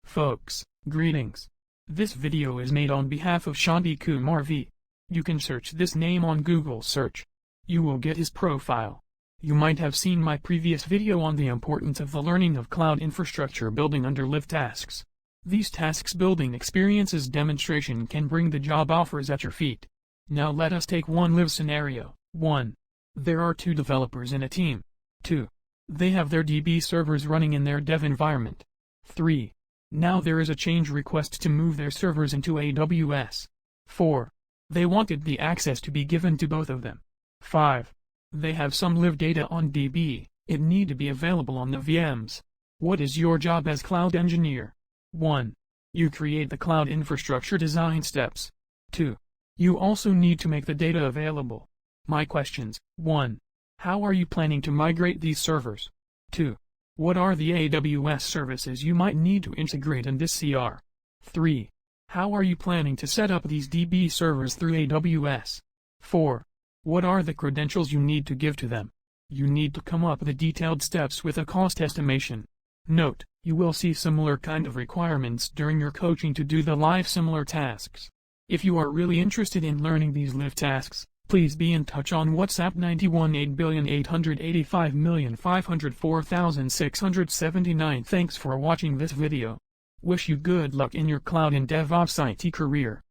Folks, greetings. This video is made on behalf of Shanti Kumar V. You can search this name on Google search. You will get his profile. You might have seen my previous video on the importance of the learning of cloud infrastructure building under live tasks. These tasks building experiences demonstration can bring the job offers at your feet. Now let us take one live scenario. 1. There are 2 developers in a team. 2. They have their DB servers running in their dev environment. 3. Now there is a change request to move their servers into AWS. 4. They wanted the access to be given to both of them. 5. They have some live data on DB, it need to be available on the VMs. What is your job as cloud engineer? 1. You create the cloud infrastructure design steps. 2. You also need to make the data available. My questions: 1. How are you planning to migrate these servers? 2. What are the AWS services you might need to integrate in this CR? 3. How are you planning to set up these DB servers through AWS? 4. What are the credentials you need to give to them? You need to come up with the detailed steps with a cost estimation. Note, you will see similar kind of requirements during your coaching to do the live similar tasks. If you are really interested in learning these live tasks, please be in touch on WhatsApp 91,885,504,679. Thanks for watching this video. Wish you good luck in your cloud and DevOps IT career.